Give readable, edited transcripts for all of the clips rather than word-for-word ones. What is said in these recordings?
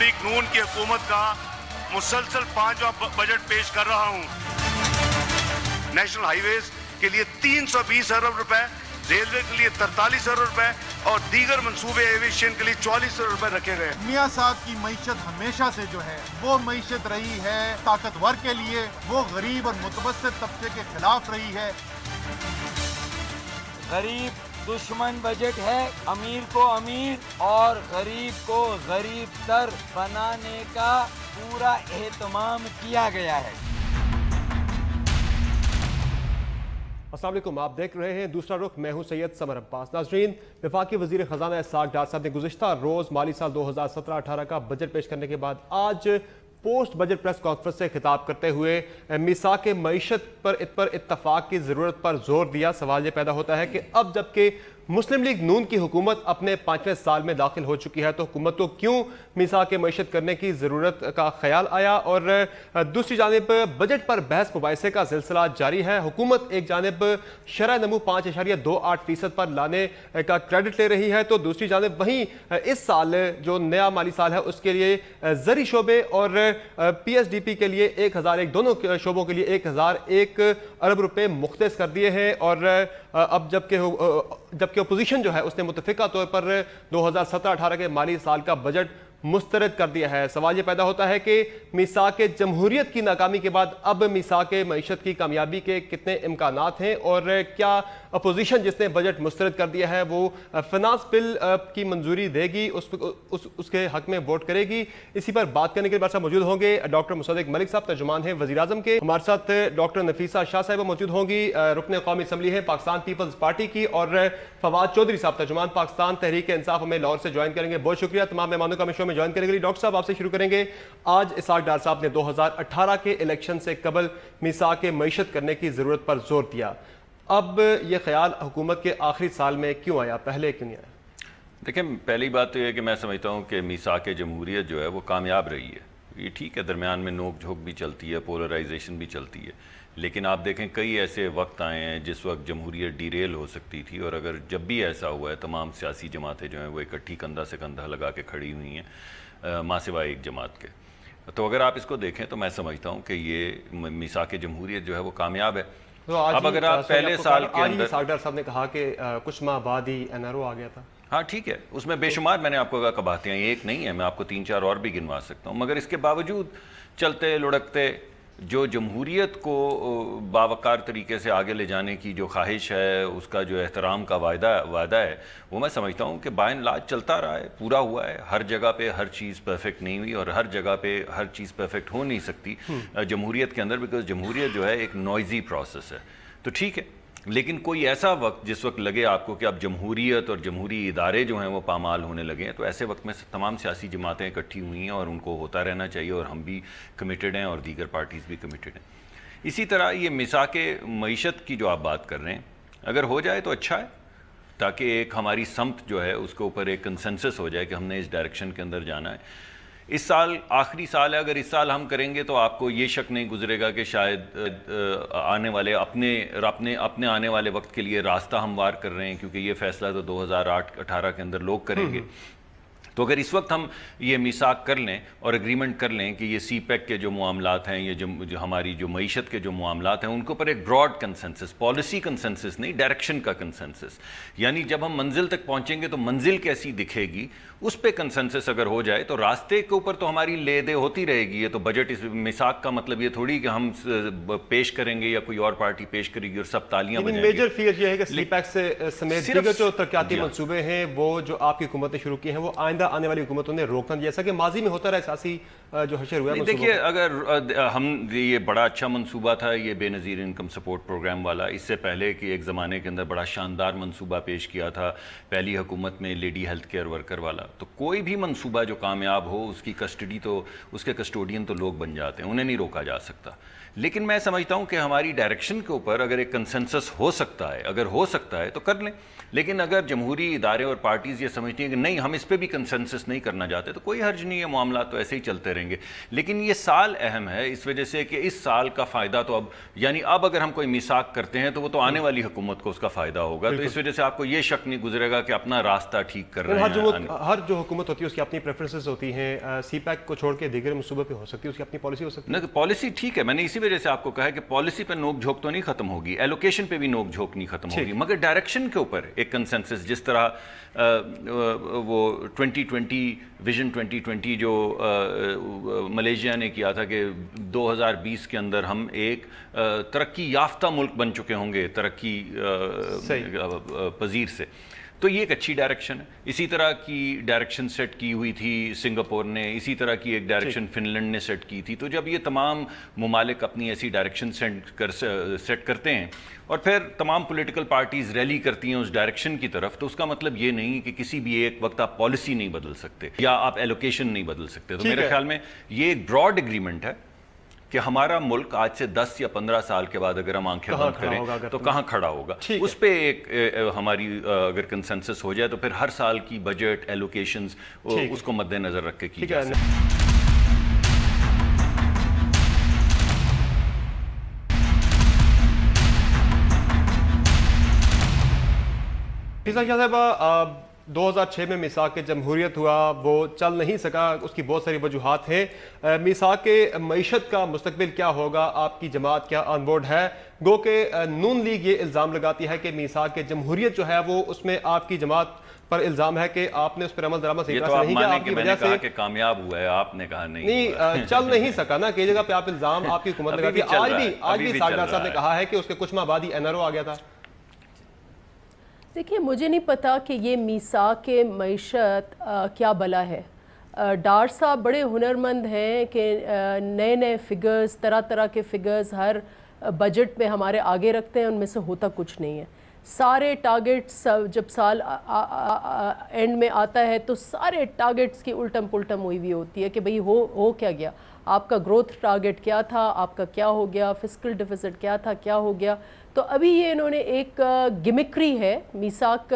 League नून की हुकूमत का मुसलसल 5वां बजट पेश कर रहा हूं। नेशनल हाईवेज के लिए 320 अरब रुपए, रेलवे के लिए 43 अरब रुपए और दीगर मंसूबे एविएशन के लिए 44 अरब रुपए रखे गए। मियां साहब की मईशत हमेशा से जो है वो मईशत रही है ताकतवर के लिए, वो गरीब और मुतवस्सित तबके के खिलाफ रही है। गरीब दुश्मन बजट है, अमीर को अमीर और गरीब को गरीब तर बनाने का पूरा एहतमाम किया गया है। अस्सलाम वालेकुम, आप देख रहे हैं दूसरा रुख। मैं हूं सैयद समर अब्बास। नाज़रीन, वफाकी वज़ीर ख़ज़ाना इसहाक़ डार साहब ने गुज़िश्ता रोज़ माली साल 2017-18 का बजट पेश करने के बाद आज पोस्ट बजट प्रेस कॉन्फ्रेंस से खिताब करते हुए मीसाक़ मईशत पर इत्तफ़ाक़ की ज़रूरत पर जोर दिया। सवाल ये पैदा होता है कि अब जबकि मुस्लिम लीग नून की हुकूमत अपने 5वें साल में दाखिल हो चुकी है तो हुकूमत को क्यों मीसाक़ मईशत करने की ज़रूरत का ख्याल आया। और दूसरी जानिब बजट पर बहस मुबाहिसे का सिलसिला जारी है। हुकूमत एक जानिब शरह नमू 5.28% पर लाने का क्रेडिट ले रही है तो दूसरी जानिब वहीं इस साल जो नया माली साल है उसके लिए ज़री शोबे और PSDP के लिए 1001 दोनों शोबों के लिए 1001 अरब रुपए मुख्तस कर दिए हैं। और अब जबकि अपोजिशन जो है उसने मुतफ़िका तौर पर 2017-18 के माली साल का बजट मुस्तरद कर दिया है। सवाल ये पैदा होता है कि मीसाक़ जमहूरियत की नाकामी के बाद अब मीसाक़ मईशत की कामयाबी के कितने इम्कानात हैं और क्या अपोजिशन जिसने बजट मुस्तरद कर दिया है वो फिनांस बिल की मंजूरी देगी, उसके हक में वोट करेगी। इसी पर बात करने के बाद मौजूद होंगे डॉक्टर मुसद्दिक मलिक साहब, तर्जुमान हैं वज़ीर आज़म के। हमारे साथ डॉक्टर नफीसा शाह साहिबा मौजूद होंगी, रुकन कौमी असम्बली है पाकिस्तान पीपल्स पार्टी की, और फवाद चौधरी साहब, तर्जुमान पाकिस्तान तहरीक इंसाफ, हमें लाहौर से ज्वाइन करेंगे। बहुत शुक्रिया तमाम मेहमानों का शो में ज्वाइन करेंगे। डॉक्टर साहब आपसे शुरू करेंगे। आज इसहाक़ डार साहब ने 2018 के इलेक्शन से कबल मीसाक़ मईशत करने की ज़रूरत पर जोर दिया। अब यह ख्याल हुकूमत के आखिरी साल में क्यों आया, पहले क्यों नहीं आया? देखिए, पहली बात तो यह है कि मैं समझता हूँ कि मीसाक़ जमहूरियत जो है वो कामयाब रही है। ये ठीक है, दरमियान में नोक झोंक भी चलती है, पोलराइजेशन भी चलती है, लेकिन आप देखें कई ऐसे वक्त आए हैं जिस वक्त जमहूरियत डीरेल हो सकती थी। और अगर जब भी ऐसा हुआ है तमाम सियासी जमातें जो हैं वो इकट्ठी कंधा से कंधा लगा के खड़ी हुई हैं, माँ सिवाय एक जमात के। तो अगर आप इसको देखें तो मैं समझता हूँ कि ये मीसाक़ जमहूरियत जो है वो कामयाब है। तो अब अगर आप पहले साल के अंदर, इसहाक़ डार साहब ने कहा कि कुछ माह बाद ही NRO आ गया था। हाँ ठीक है, उसमें बेशुमार मैंने आपको कहा कबातें हैं, एक नहीं है, मैं आपको 3-4 और भी गिनवा सकता हूँ। मगर इसके बावजूद चलते लुढ़कते जो जमहूरियत को बावकार तरीके से आगे ले जाने की जो ख्वाहिश है, उसका जो एहतराम का वादा है, वो मैं समझता हूँ कि बाय एंड लार्ज चलता रहा है, पूरा हुआ है। हर जगह पे हर चीज़ परफेक्ट नहीं हुई और हर जगह पे हर चीज़ परफेक्ट हो नहीं सकती जमहूरियत के अंदर, बिकॉज जमहूरियत जो है एक नॉइजी प्रोसेस है। तो ठीक है, लेकिन कोई ऐसा वक्त जिस वक्त लगे आपको कि अब जमहूरियत और जमहूरी इदारे जो हैं वो पामाल होने लगे हैं, तो ऐसे वक्त में तमाम सियासी जमातें इकट्ठी हुई हैं और उनको होता रहना चाहिए, और हम भी कमिटेड हैं और दीगर पार्टीज़ भी कमिटेड हैं। इसी तरह ये मीसाक़ मईशत की जो आप बात कर रहे हैं, अगर हो जाए तो अच्छा है, ताकि एक हमारी समत जो है उसके ऊपर एक कंसेंसस हो जाए कि हमने इस डायरेक्शन के अंदर जाना है। इस साल आखिरी साल है, अगर इस साल हम करेंगे तो आपको ये शक नहीं गुजरेगा कि शायद आने वाले अपने आने वाले वक्त के लिए रास्ता हमवार कर रहे हैं, क्योंकि ये फैसला तो 2008-18 के अंदर लोग करेंगे। तो अगर इस वक्त हम ये मीसाक कर लें और एग्रीमेंट कर लें कि ये CPEC के जो मामलात हैं, ये जो हमारी जो मईशत के जो मामलात हैं, उनके ऊपर एक ब्रॉड कंसेंसस, पॉलिसी कंसेंसस नहीं, डायरेक्शन का कंसेंसस, यानी जब हम मंजिल तक पहुंचेंगे तो मंजिल कैसी दिखेगी उस पे कंसेंसस अगर हो जाए तो रास्ते के ऊपर तो हमारी ले दे होती रहेगी। ये तो बजट इस मिसाक का मतलब ये थोड़ी कि हम पेश करेंगे या कोई और पार्टी पेश करेगी और सब तालियां बजाएंगे। मेजर फियर ये है कि CPEC से समेत दीगर जो तरक्याती मंसूबे हैं वो जो आपकी हुकूमत ने शुरू किए हैं वो आइंदा आने वाली हुकूमतों ने रोकना, जैसा कि माजी में होता रहा सियासी जो हशर हुआ है। देखिए, अगर हम ये बड़ा अच्छा मंसूबा था ये बेनज़ीर इनकम सपोर्ट प्रोग्राम वाला, इससे पहले कि एक ज़माने के अंदर बड़ा शानदार मंसूबा पेश किया था पहली हुकूमत में लेडी हेल्थ केयर वर्कर वाला। तो कोई भी मंसूबा जो कामयाब हो उसकी कस्टडी तो उसके कस्टोडियन तो लोग बन जाते हैं, उन्हें नहीं रोका जा सकता। लेकिन मैं समझता हूं कि हमारी डायरेक्शन के ऊपर अगर एक कंसेंसस हो सकता है, अगर हो सकता है तो कर लें। लेकिन अगर जमहूरी इदारे और पार्टीज़ ये समझती हैं कि नहीं हम इस पर भी कंसेंसस नहीं करना चाहते तो कोई हर्ज नहीं है, मामला तो ऐसे ही चलते रहेंगे। رہیں گے. لیکن یہ سال اہم ہے اس وجہ سے کہ اس سال کا فائدہ تو اب اگر ہم کوئی میثاق کرتے ہیں تو وہ تو آنے والی حکومت کو اس کا فائدہ ہوگا. تو اس وجہ سے آپ کو یہ شک نہیں گزرے گا کہ اپنا راستہ ٹھیک کر رہے ہیں. ہر جو حکومت ہوتی ہے اس کی اپنی پریفرنسز ہوتی ہیں. سی پیک کو چھوڑ کے دیگر منصوبے پہ ہو سکتی ہے, اس کی اپنی پالیسی ہو سکتی ہے. پالیسی ٹھیک ہے, میں نے اسی وجہ سے آپ کو کہا کہ پالیسی پہ نوک جھوک تو نہیں ختم ہوگی, ایلوکیشن پہ بھی نوک جھوک نہیں ختم ہوگی, مگر ڈائریکشن کے اوپر ایک کنسنسس, جس طرح وہ 2020 ویژن 2020 جو ملیشیا نے کیا تھا کہ 2020 کے اندر ہم ایک ترقی یافتہ ملک بن چکے ہوں گے ترقی پذیر سے, تو یہ ایک اچھی ڈائریکشن ہے. اسی طرح کی ڈائریکشن سیٹ کی ہوئی تھی سنگاپور نے, اسی طرح کی ایک ڈائریکشن فن لینڈ نے سیٹ کی تھی. تو جب یہ تمام ممالک اپنی ایسی ڈائریکشن سیٹ کرتے ہیں اور پھر تمام پولیٹیکل پارٹیز ریلی کرتی ہیں اس ڈائریکشن کی طرف, تو اس کا مطلب یہ نہیں کہ کسی بھی ایک وقت آپ پالیسی نہیں بدل سکتے یا آپ ایلوکیشن نہیں بدل سکتے. تو میرے خیال میں یہ ایک براڈ اگریمنٹ ہے کہ ہمارا ملک آج سے 10 یا 15 سال کے بعد اگر ہم آنکھیں بند کریں تو کہاں کھڑا ہوگا. اس پہ ایک ہماری اگر کنسنسس ہو جائے تو پھر ہر سال کی بجٹ ایلوکیشنز اس کو مد نظر رکھ کے کی جائے. فیضان شاہ صاحب, 2006 میں میثاق جمہوریت ہوا, وہ چل نہیں سکا, اس کی بہت ساری وجوہات ہیں. میثاق معیشت کا مستقبل کیا ہوگا, آپ کی جماعت کیا آن بورڈ ہے؟ گو کہ نون لیگ یہ الزام لگاتی ہے کہ میثاق جمہوریت جو ہے وہ اس میں آپ کی جماعت پر الزام ہے کہ آپ نے اس پر عمل درآمد صحیح طرح سے نہیں کیا, آپ کی وجہ سے کہ کامیاب ہوا ہے, آپ نے کہا نہیں چل نہیں سکا نا. کئی جگہ پہ آپ الزام آپ کی حکومت لگاتی ہے. آج بھی ساجد صاحب نے کہا ہے کہ اس کے کچھ ماہ بعد ہی NRO آ گیا تھا. دیکھیے, مجھے نہیں پتا کہ یہ میثاق معیشت کیا بلا ہے. ڈار صاحب بڑے ہنرمند ہیں کہ نئے نئے فگرز, طرح طرح کے فگرز ہر بجٹ میں ہمارے آگے رکھتے ہیں, ان میں سے ہوتا کچھ نہیں ہے. سارے ٹارگٹس جب سال اینڈ میں آتا ہے تو سارے ٹارگٹس کی الٹم پلٹم ہوئی ہوتی ہے کہ بھئی ہو کیا گیا, آپ کا گروتھ ٹارگٹ کیا تھا, آپ کا کیا ہو گیا, فسکل ڈیفیسٹ کیا تھا, کیا ہو گیا. تو ابھی یہ انہوں نے ایک گمکری ہے میثاق.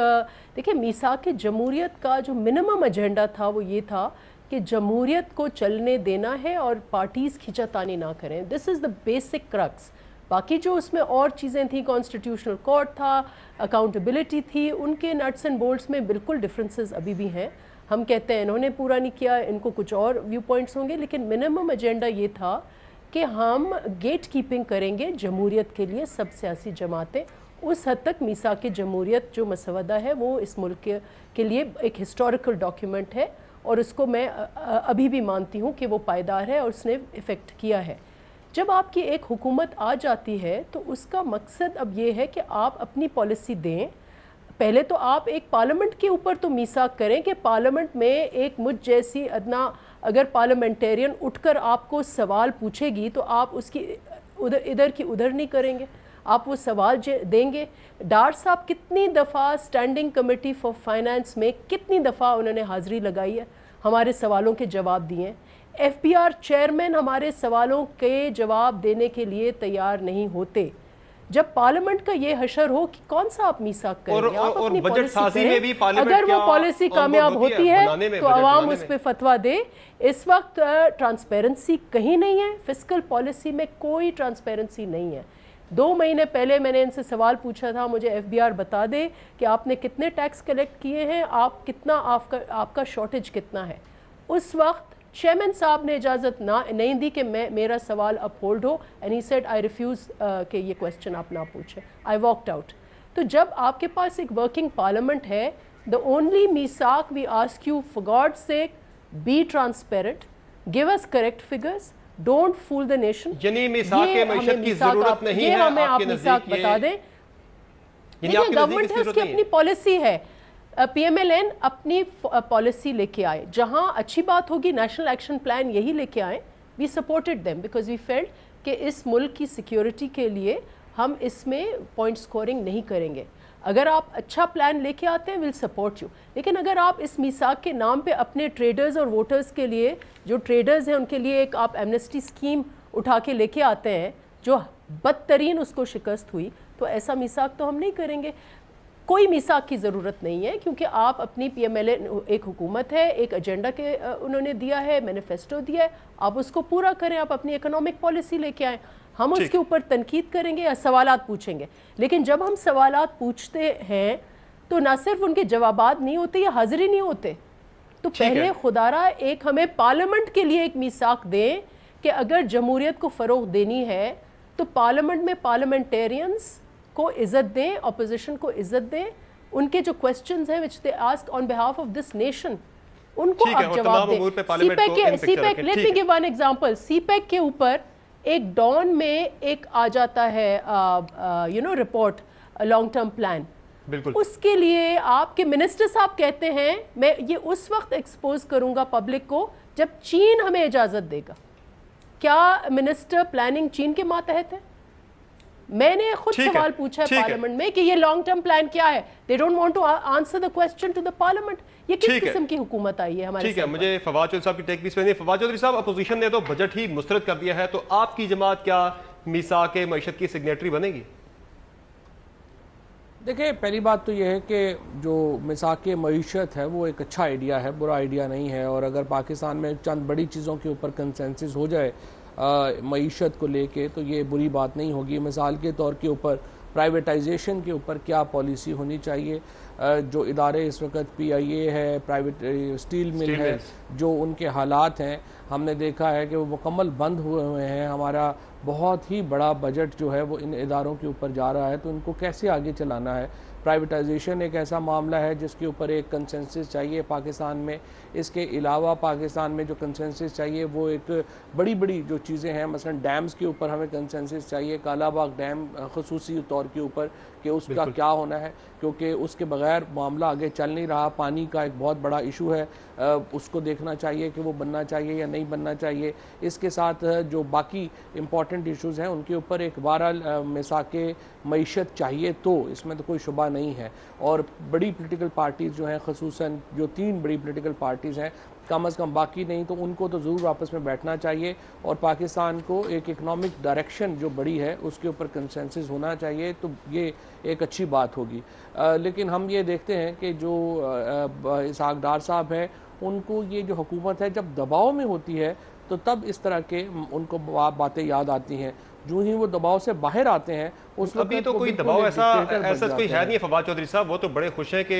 دیکھیں, میثاق جمہوریت کا جو منیمم ایجنڈا تھا وہ یہ تھا کہ جمہوریت کو چلنے دینا ہے اور پارٹیز کھینچا تانی نہ کریں. دس از دا بیسک کرکس. باقی جو اس میں اور چیزیں تھیں, کانسٹیٹیوشنل کورٹ تھا, اکاؤنٹیبلٹی تھی, ان کے نٹس اینڈ بولٹس میں بالکل ڈفرینسز ابھی بھی ہیں. ہم کہتے ہیں انہوں نے پورا نہیں کیا, ان کو کچھ اور ویو پوائنٹس ہوں گے, لیکن منیمم ایجنڈا یہ تھا کہ ہم گیٹ کیپنگ کریں گے جمہوریت کے لیے سب سیاسی جماعتیں. اس حد تک میثاق جمہوریت جو مسودہ ہے وہ اس ملک کے لیے ایک ہسٹوریکل ڈاکیومنٹ ہے, اور اس کو میں ابھی بھی مانتی ہوں کہ وہ پائیدار ہے اور اس نے ایفیکٹ کیا ہے. جب آپ کی ایک حکومت آ جاتی ہے تو اس کا مقصد اب یہ ہے کہ آپ اپنی پالیسی دیں. پہلے تو آپ ایک پارلیمنٹ کے اوپر تو میثاق کریں کہ پارلیمنٹ میں ایک مجھ جیسی ادنا اگر پارلیمنٹیرین اٹھ کر آپ کو سوال پوچھے گی تو آپ اس کی ادھر کی ادھر نہیں کریں گے, آپ وہ سوال دیں گے. ڈار صاحب کتنی دفعہ اسٹینڈنگ کمیٹی فار فائنانس میں کتنی دفعہ انہوں نے حاضری لگائی ہے, ہمارے سوالوں کے جواب دیے ہیں. FBR چیئرمین ہمارے سوالوں کے جواب دینے کے لیے تیار نہیں ہوتے. جب پارلیمنٹ کا یہ حشر ہو کہ کون سا آپ میثاق کریں گے, آپ اپنی پالیسی کریں. اگر وہ پالیسی کامیاب ہوتی ہے تو عوام اس پہ فتویٰ دے. اس وقت ٹرانسپیرنسی کہیں نہیں ہے, فسکل پالیسی میں کوئی ٹرانسپیرنسی نہیں ہے. 2 مہینے پہلے میں نے ان سے سوال پوچھا تھا, مجھے FBR بتا دے کہ آپ نے کتنے ٹیکس کلیکٹ کیے ہیں, آپ کا شارٹیج کتنا ہے. اس وقت چیئرمین صاحب نے اجازت نہیں دی کہ میرا سوال اپ ہولڈ ہو, and he said I refuse کہ یہ کویسچن آپ نہ پوچھیں. I walked out. تو جب آپ کے پاس ایک ورکنگ پارلیمنٹ ہے, دا اونلی میثاق we ask you for God sake, be transparent, give us correct figures, don't fool the nation. یعنی میثاق معیشت کی ضرورت نہیں ہے آپ کے نزدیک, بتا دیں. گورنمنٹ ہے, اس کی اپنی پالیسی ہے. PMLN اپنی پالیسی لے کے آئے, جہاں اچھی بات ہوگی نیشنل ایکشن پلان یہی لے کے آئیں. We supported them because we felt کہ اس ملک کی سیکیورٹی کے لیے ہم اس میں پوائنٹ سکورنگ نہیں کریں گے. اگر آپ اچھا پلان لے کے آتے ہیں, ویل سپورٹ یو. لیکن اگر آپ اس میثاق کے نام پہ اپنے ٹریڈرز اور ووٹرز کے لیے, جو ٹریڈرز ہیں ان کے لیے ایک آپ ایمنسٹی اسکیم اٹھا کے لے کے آتے ہیں جو بدترین اس کو شکست ہوئی, تو ایسا میثاق تو ہم نہیں کریں گے. कोई मीसाक की ज़रूरत नहीं है, क्योंकि आप अपनी PMLA एक हुकूमत है, एक एजेंडा के उन्होंने दिया है, मैनिफेस्टो दिया है, आप उसको पूरा करें, आप अपनी इकोनॉमिक पॉलिसी लेके आएँ, हम उसके ऊपर तनकीद करेंगे या सवालात पूछेंगे। लेकिन जब हम सवालात पूछते हैं तो ना सिर्फ उनके जवाबात नहीं होते या हाजिर नहीं होते, तो पहले खुदारा एक हमें पार्लियामेंट के लिए एक मीसाक दें कि अगर जमहूरियत को फ़रोग़ देनी है तो पार्लियामेंट में पार्लियामेंटेरियंस को इज़्ज़त दें, अपोजिशन को इज़्ज़त दें, उनके जो क्वेश्चंस हैं which they ask on behalf of this nation उनको आप जवाब दें। CPEC, let me give one example, CPEC के ऊपर एक डॉन में एक आ जाता है रिपोर्ट लॉन्ग टर्म प्लान, बिल्कुल उसके लिए आपके मिनिस्टर साहब कहते हैं मैं ये उस वक्त एक्सपोज करूंगा पब्लिक को जब चीन हमें इजाजत देगा। क्या मिनिस्टर प्लानिंग चीन के मातहत है? मैंने खुद सवाल पूछा है पार्लियामेंट में कि ये लॉन्ग टर्म प्लान क्या है। They don't want to answer the question to the parliament. ये किस किस्म की हुकूमत आई है हमारे? ठीक है, मुझे फवाद चौधरी साहब की टेक भी सुनिए। फवाद चौधरी साहब, अपोजिशन ने तो बजट ही मुस्तरद कर दिया है, तो आपकी जमात क्या मीसाक मईशत की सिग्नेटरी बनेगी? देखिए, पहली बात तो यह है कि जो मीसाक मईशत है वो एक अच्छा आइडिया है, बुरा आइडिया नहीं है। और अगर पाकिस्तान में चंद बड़ी चीज़ों के ऊपर कंसेंसस हो जाए मईशत को लेके तो ये बुरी बात नहीं होगी। मिसाल के तौर के ऊपर प्राइवेटाइजेशन के ऊपर क्या पॉलिसी होनी चाहिए। जो इदारे इस वक्त PIA है, प्राइवेट स्टील मिल है, जो उनके हालात हैं हमने देखा है कि वो मुकम्मल बंद हुए हैं। हमारा बहुत ही बड़ा बजट जो है वो इन इदारों के ऊपर जा रहा है, तो इनको कैसे आगे चलाना है। प्राइवेटाइजेशन एक ऐसा मामला है जिसके ऊपर एक कंसेंसस चाहिए पाकिस्तान में। इसके अलावा पाकिस्तान में जो कंसेंसस चाहिए वो एक बड़ी बड़ी जो चीज़ें हैं, मसलन डैम्स के ऊपर हमें कंसेंसस चाहिए। कालाबाग डैम ख़ुसूसी तौर के ऊपर कि उसका क्या होना है, क्योंकि उसके बगैर मामला आगे चल नहीं रहा। पानी का एक बहुत बड़ा इशू है, उसको देखना चाहिए कि वो बनना चाहिए या नहीं बनना चाहिए। इसके साथ जो बाकी इम्पॉर्टेंट इशूज़ हैं उनके ऊपर एक बहरहाल मीसाक मईशत चाहिए, तो इसमें तो कोई शुबा नहीं है। और बड़ी पॉलिटिकल पार्टीज़ जो हैं, ख़ुसूसन जो 3 बड़ी पॉलिटिकल पार्टीज़ हैं, कम अज़ कम बाकी नहीं तो उनको तो ज़रूर आपस में बैठना चाहिए और पाकिस्तान को एक इकनॉमिक डायरेक्शन जो बड़ी है उसके ऊपर कंसेंसस होना चाहिए, तो ये एक अच्छी बात होगी। लेकिन हम ये देखते हैं कि जो इसहाक डार साहब हैं उनको ये जो हुकूमत है जब दबाव में होती है तो तब इस तरह के उनको बातें याद आती हैं। जो ही वो दबाव से बाहर आते हैं उस वक्त अभी तो कोई दबाव ऐसा कोई है नहीं है फवाद चौधरी साहब। वो तो बड़े खुश हैं कि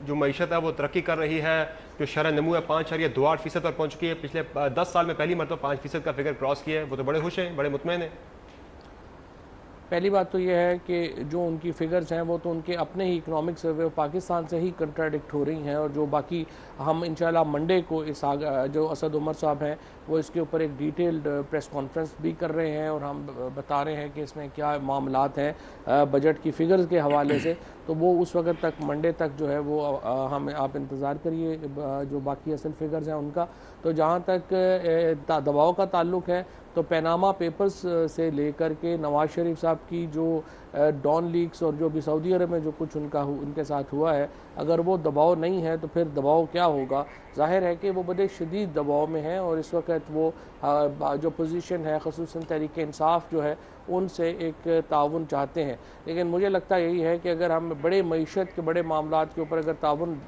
जो मईशत है वो तरक्की कर रही है। जो शरह नमू है 5.28% पर पहुंच चुकी है। पिछले 10 साल में पहली मरतबा 5% का फिगर क्रॉस किया है। वो तो बड़े खुश हैं, बड़े मुतमईन हैं। पहली बात तो यह है कि जो उनकी फ़िगर्स हैं वो तो उनके अपने ही इकनॉमिक सर्वे ऑफ पाकिस्तान से ही कंट्राडिक्ट हो रही हैं। और जो बाकी हम इंशाल्लाह मंडे को इस जो असद उमर साहब हैं वो इसके ऊपर एक डिटेल्ड प्रेस कॉन्फ्रेंस भी कर रहे हैं और हम बता रहे हैं कि इसमें क्या मामलात हैं बजट की फ़िगर्स के हवाले से। तो वो उस वक्त तक मंडे तक जो है वो हम आप इंतज़ार करिए जो बाकी असल फ़िगर्स हैं उनका। तो जहाँ तक दबाव का ताल्लुक़ है तो पैनामा पेपर्स से लेकर के नवाज़ शरीफ साहब की जो डॉन लीक्स और जो भी सऊदी अरब में जो कुछ उनके साथ हुआ है, अगर वो दबाव नहीं है तो फिर दबाव क्या होगा। ज़ाहिर है कि वो बड़े शदीद दबाव में हैं और इस वक्त वो जो पोजीशन है ख़ुसूसन तहरीक इंसाफ जो है उनसे एक ताउन चाहते हैं। लेकिन मुझे लगता यही है कि अगर हम बड़े मईशत के बड़े मामलात के ऊपर अगर ताउन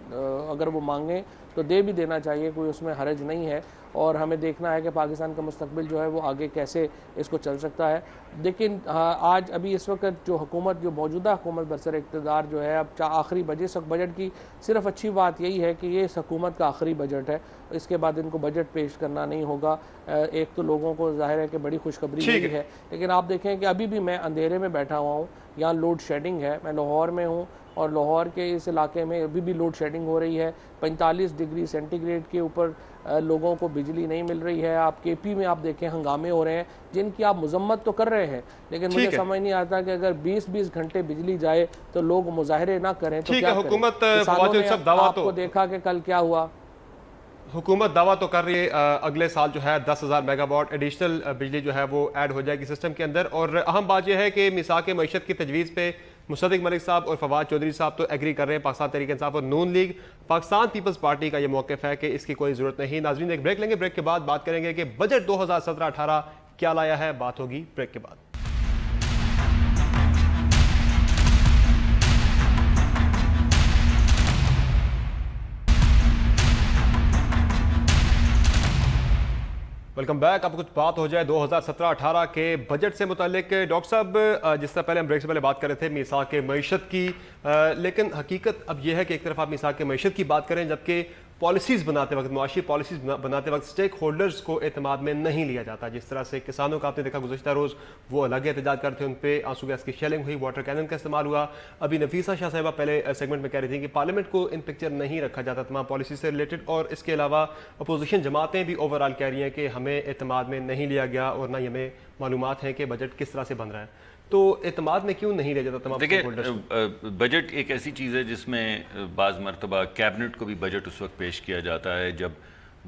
अगर वो मांगें तो दे भी देना चाहिए, कोई उसमें हरज नहीं है। और हमें देखना है कि पाकिस्तान का मुस्तकबिल जो है वो आगे कैसे इसको चल सकता है। लेकिन आज अभी इस वक्त जो हुकूमत जो मौजूदा हुकूमत बरसर इक़्तिदार जो है अब आखिरी बजट की सिर्फ अच्छी बात यही है कि ये इस हुकूमत का आखिरी बजट है, इसके बाद इनको बजट पेश करना नहीं होगा। एक तो लोगों को ज़ाहिर है कि बड़ी खुशखबरी यही है। लेकिन आप देखें कि अभी भी मैं अंधेरे में बैठा हुआ हूँ, यहाँ लोड शेडिंग है। मैं लाहौर में हूँ और लाहौर के इस इलाके में अभी भी लोड शेडिंग हो रही है। 45 डिग्री सेंटीग्रेड के ऊपर लोगों को बिजली नहीं मिल रही है। आप KP में आप देखें हंगामे हो रहे हैं जिनकी आप मजम्मत तो कर रहे हैं, लेकिन मुझे समझ नहीं आता कि अगर 20-20 घंटे बिजली जाए तो लोग मुजाहरे ना करें तो क्या हुकूमत आपको देखा कि कल क्या हुआ। हुकूमत दावा तो कर रही है अगले साल जो है 10,000 मेगावाट एडिशनल बिजली जो है वो ऐड हो जाएगी सिस्टम के अंदर। और अहम बात यह है कि मीसाक मईशत की तजवीज़ पे मुसद्दिक मलिक साहब और फवाद चौधरी साहब तो एग्री कर रहे हैं। पाकिस्तान तहरीक इंसाफ और नून लीग पाकिस्तान पीपल्स पार्टी का ये मौक़िफ़ है कि इसकी कोई ज़रूरत नहीं। नाज़रीन एक ब्रेक लेंगे, ब्रेक के बाद बात करेंगे कि बजट 2017-18 क्या लाया है। बात होगी ब्रेक के बाद। Welcome back. अब कुछ बात हो जाए 2017-18 के बजट से मुतालिक। डॉक्टर साहब, जिस तरह पहले हम ब्रेक से पहले बात कर रहे थे मीसाक मईशत की, लेकिन हकीकत अब यह है कि एक तरफ आप मीसाक मईशत की बात करें, जबकि पॉलिसीज़ बनाते वक्त, मुआशी पॉलिसीज़ बनाते वक्त स्टेक होल्डर्स को एतमाद में नहीं लिया जाता। जिस तरह से किसानों का आपने देखा गुज़श्ता रोज़ वो अलग एहतजाज करते हैं, उन पर आंसू गैस की शेलिंग हुई, वाटर कैनन का इस्तेमाल हुआ। अभी नफीसा शाह साहिबा पहले सेगमेंट में कह रही थी कि पार्लियामेंट को इन पिक्चर नहीं रखा जाता तमाम पॉलिसी से रिलेटेड, और इसके अलावा अपोजिशन जमातें भी ओवरऑल कह रही हैं कि हमें एतमाद में नहीं लिया गया और ना ही हमें मालूमात हैं कि बजट किस तरह से बन रहा है। तो एतमाद में क्यों नहीं लिया जाता तमाम? देखिए, बजट एक ऐसी चीज़ है जिसमें बाज़ मरतबा कैबिनेट को भी बजट उस वक्त पेश किया जाता है जब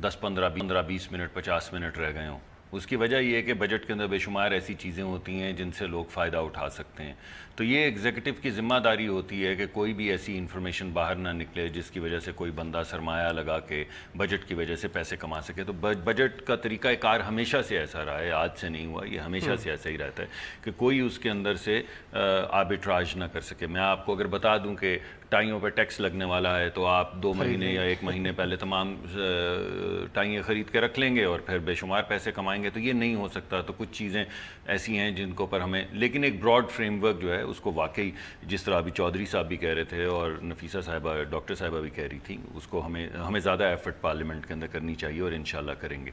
10-15-20 मिनट 50 मिनट रह गए हों। उसकी वजह यह है कि बजट के अंदर बेशुमार ऐसी चीज़ें होती हैं जिनसे लोग फ़ायदा उठा सकते हैं। तो ये एग्जीक्यूटिव की ज़िम्मेदारी होती है कि कोई भी ऐसी इन्फॉर्मेशन बाहर ना निकले जिसकी वजह से कोई बंदा सरमाया लगा के बजट की वजह से पैसे कमा सके। तो बजट का तरीक़ाकार हमेशा से ऐसा रहा है, आज से नहीं हुआ, ये हमेशा से ऐसा ही रहता है कि कोई उसके अंदर से आर्बिट्राज ना कर सके। मैं आपको अगर बता दूं कि टाइयों पर टैक्स लगने वाला है तो आप 2 महीने या 1 महीने पहले तमाम टाइयाँ ख़रीद के रख लेंगे और फिर बेशुमार पैसे कमाएंगे, तो ये नहीं हो सकता। तो कुछ चीज़ें ऐसी हैं जिनको पर हमें, लेकिन एक ब्रॉड फ्रेमवर्क जो है उसको वाकई, जिस तरह अभी चौधरी साहब भी कह रहे थे और नफीसा साहिबा, डॉक्टर साहिबा भी कह रही थी, उसको हमें ज़्यादा एफर्ट पार्लियामेंट के अंदर करनी चाहिए और इंशाल्लाह करेंगे।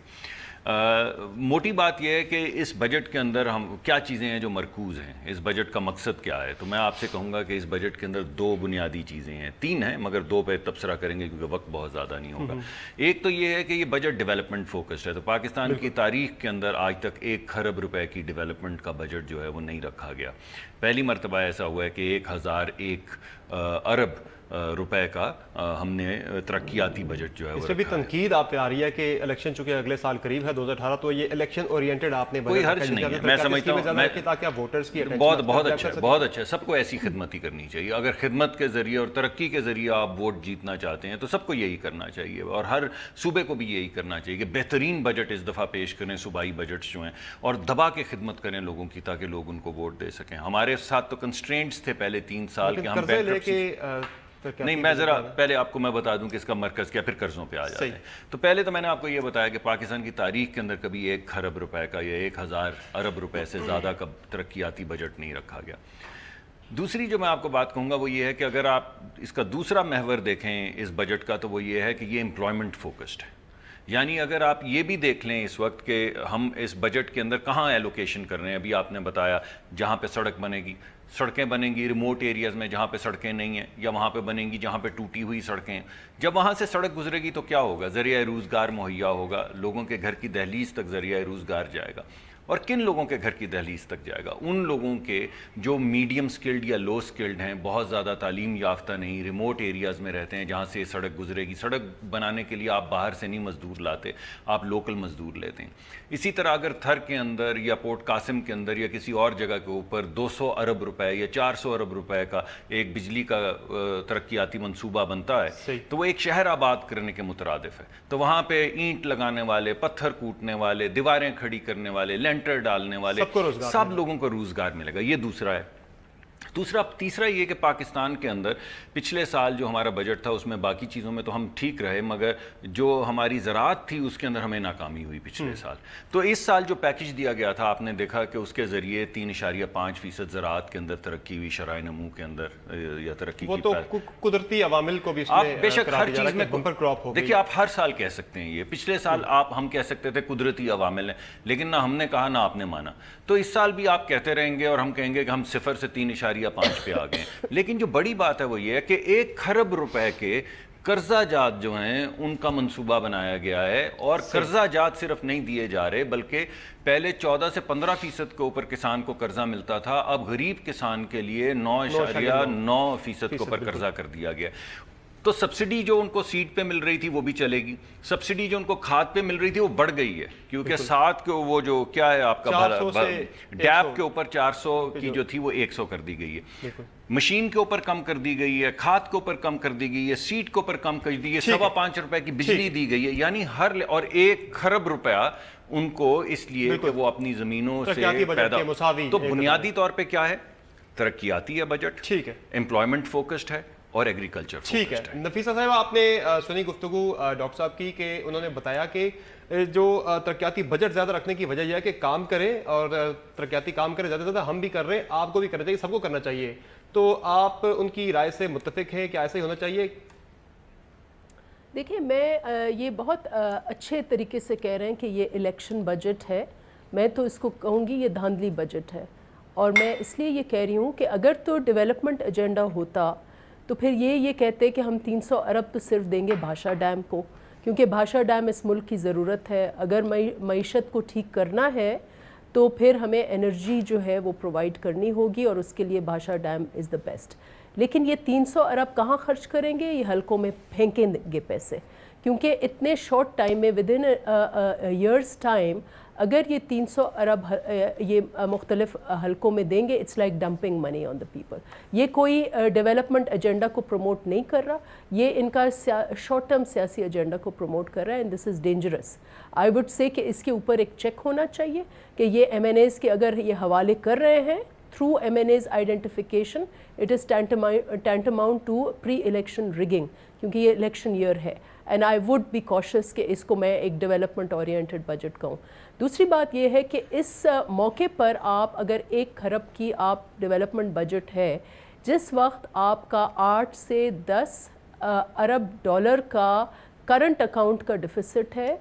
मोटी बात यह है कि इस बजट के अंदर हम क्या चीज़ें हैं जो मरकूज़ हैं, इस बजट का मकसद क्या है। तो मैं आपसे कहूँगा कि इस बजट के अंदर 2 बुनियादी चीज़ें हैं, 3 हैं मगर 2 पे तबसरा करेंगे क्योंकि वक्त बहुत ज़्यादा नहीं होगा। एक तो ये है कि ये बजट डेवलपमेंट फोकस्ड है। तो पाकिस्तान की तारीख के अंदर आज तक 1 खरब रुपए की डेवलपमेंट का बजट जो है वो नहीं रखा गया। पहली मरतबा ऐसा हुआ है कि 1001 अरब रुपए का हमने तरक्याती बजट जो है वो इसमें भी तनकीद आप पे आ रही है कि इलेक्शन चूंकि अगले साल करीब है 2018, तो ये इलेक्शन ओरिएंटेड आपने कोई हर्ज नहीं है। मैं समझता हूँ ताकि आप वोटर्स की बहुत अच्छा है। सबको ऐसी खिदमत ही करनी चाहिए। अगर खिदमत के जरिए और तरक्की के जरिए आप वोट जीतना चाहते हैं तो सबको यही करना चाहिए और हर सूबे को भी यही करना चाहिए कि बेहतरीन बजट इस दफ़ा पेश करें, सूबाई बजट्स जो हैं, और दबा के खिदमत करें लोगों की ताकि लोग उनको वोट दे सकें। हमारे साथ तो कंस्ट्रेंट्स थे पहले 3 साल के, हम नहीं, मैं ज़रा पहले आपको मैं बता दूं कि इसका मरकज़ क्या, फिर कर्ज़ों पे आ जाते हैं। तो पहले तो मैंने आपको ये बताया कि पाकिस्तान की तारीख के अंदर कभी 1 खरब रुपए का या 1000 अरब रुपए से ज़्यादा का तरक्याती बजट नहीं रखा गया। दूसरी जो मैं आपको बात कहूँगा वो ये है कि अगर आप इसका दूसरा महवर देखें इस बजट का, तो वो ये है कि ये एम्प्लॉयमेंट फोकस्ड है। यानी अगर आप ये भी देख लें इस वक्त कि हम इस बजट के अंदर कहाँ एलोकेशन कर रहे हैं। अभी आपने बताया जहाँ पे सड़क बनेगी, सड़कें बनेंगी रिमोट एरियाज़ में जहाँ पे सड़कें नहीं हैं, या वहाँ पे बनेंगी जहाँ पे टूटी हुई सड़कें। जब वहाँ से सड़क गुजरेगी तो क्या होगा, ज़रिया रोज़गार मुहैया होगा, लोगों के घर की दहलीज तक ज़रिया रोज़गार जाएगा। और किन लोगों के घर की दहलीज तक जाएगा? उन लोगों के जो मीडियम स्किल्ड या लो स्किल्ड हैं, बहुत ज़्यादा तालीम याफ्ता नहीं, रिमोट एरियाज़ में रहते हैं जहाँ से सड़क गुजरेगी। सड़क बनाने के लिए आप बाहर से नहीं मज़दूर लाते, आप लोकल मज़दूर लेते हैं। इसी तरह अगर थर के अंदर या पोर्ट कासिम के अंदर या किसी और जगह के ऊपर 200 अरब रुपए या 400 अरब रुपए का एक बिजली का तरक्याती मनसूबा बनता है तो वो एक शहर आबाद करने के मुतरादिफ है। तो वहाँ पे ईंट लगाने वाले, पत्थर कूटने वाले, दीवारें खड़ी करने वाले, लेंटर डालने वाले, सब लोगों को रोजगार मिलेगा। ये दूसरा है। तीसरा ये कि पाकिस्तान के अंदर पिछले साल जो हमारा बजट था उसमें बाकी चीज़ों में तो हम ठीक रहे, मगर जो हमारी ज़राअत थी उसके अंदर हमें नाकामी हुई पिछले साल। तो इस साल जो पैकेज दिया गया था आपने देखा कि उसके ज़रिए 3.5% ज़राअत के अंदर तरक्की हुई, शराय नमू के अंदर या तरक्की वो तो कुदरती अवामिल को भी आप बेशक हर चीज़ में बम्पर क्रॉप हो। देखिए आप हर साल कह सकते हैं, ये पिछले साल हम कह सकते थे कुदरती अवामिल हैं, लेकिन ना हमने कहा ना आपने माना। तो इस साल भी आप कहते रहेंगे और हम कहेंगे कि हम 0 से 3.5 पे आ गए। लेकिन जो बड़ी बात है वो ये है कि 1 खरब रुपए के कर्जा जात जो हैं उनका मंसूबा बनाया गया है। और कर्जा जात सिर्फ नहीं दिए जा रहे बल्कि पहले 14 से 15% के ऊपर किसान को कर्जा मिलता था, अब गरीब किसान के लिए 9.9% के ऊपर कर्जा कर दिया गया। तो सब्सिडी जो उनको सीड पे मिल रही थी वो भी चलेगी, सब्सिडी जो उनको खाद पे मिल रही थी वो बढ़ गई है, क्योंकि साथ के वो जो क्या है आपका डैप के ऊपर 400 की जो थी वो 100 कर दी गई है, मशीन के ऊपर कम कर दी गई है, खाद के ऊपर कम कर दी गई है, सीड के ऊपर कम कर दी गई है, 5.25 रुपए की बिजली दी गई है। यानी हर और 1 खरब रुपया उनको इसलिए कि वो अपनी जमीनों से पैदा। तो बुनियादी तौर पर क्या है, तरक्याती है बजट, ठीक है, एम्प्लॉयमेंट फोकस्ड है اور ایگریکلچر. ٹھیک ہے نفیسہ صاحب, آپ نے سنی گفتگو ڈاکٹر صاحب کی کہ انہوں نے بتایا کہ جو ترقیاتی بجٹ زیادہ رکھنے کی وجہ یہ ہے کہ کام کریں اور ترقیاتی کام کریں, زیادہ زیادہ ہم بھی کر رہے ہیں, آپ کو بھی کرنا چاہیے, سب کو کرنا چاہیے. تو آپ ان کی رائے سے متفق ہیں کہ ایسا ہی ہونا چاہیے؟ دیکھیں میں یہ بہت اچھے طریقے سے کہہ رہے ہیں کہ یہ الیکشن بجٹ ہے. میں تو اس کو کہوں گی یہ دھاندلی بجٹ ہے, اور میں اس لیے یہ کہہ رہی ہوں کہ اگر تو ڈیولپمنٹ ایجنڈا ہوتا تو پھر یہ کہتے کہ ہم 300 ارب تو صرف دیں گے بھاشا ڈیم کو, کیونکہ بھاشا ڈیم اس ملک کی ضرورت ہے. اگر معیشت کو ٹھیک کرنا ہے تو پھر ہمیں انرجی جو ہے وہ پرووائڈ کرنی ہوگی, اور اس کے لیے بھاشا ڈیم از دا بیسٹ. لیکن یہ 300 ارب کہاں خرچ کریں گے؟ یہ حلقوں میں پھینکیں گے پیسے, کیونکہ اتنے شارٹ ٹائم میں ود ان ایئرس ٹائم اگر یہ 300 ارب یہ مختلف حلقوں میں دیں گے, it's like dumping money on the people. یہ کوئی ڈیولپمنٹ ایجنڈا کو پروموٹ نہیں کر رہا, یہ ان کا شارٹ ٹرم سیاسی ایجنڈا کو پروموٹ کر رہا ہے, and this is dangerous. I would say کہ اس کے اوپر ایک چیک ہونا چاہیے کہ یہ MNAs کے اگر یہ حوالے کر رہے ہیں through MNAs identification, it is tantamount to pre-election rigging, کیونکہ یہ الیکشن ایئر ہے. اینڈ آئی وڈ بی کوشس کہ اس کو میں ایک ڈیولپمنٹ اورینٹڈ بجٹ کہوں. دوسری بات یہ ہے کہ اس موقع پر آپ اگر 1 کھرب کی آپ ڈیولپمنٹ بجٹ ہے, جس وقت آپ کا 8 سے 10 ارب ڈالر کا کرنٹ اکاؤنٹ کا ڈیفیسٹ ہے,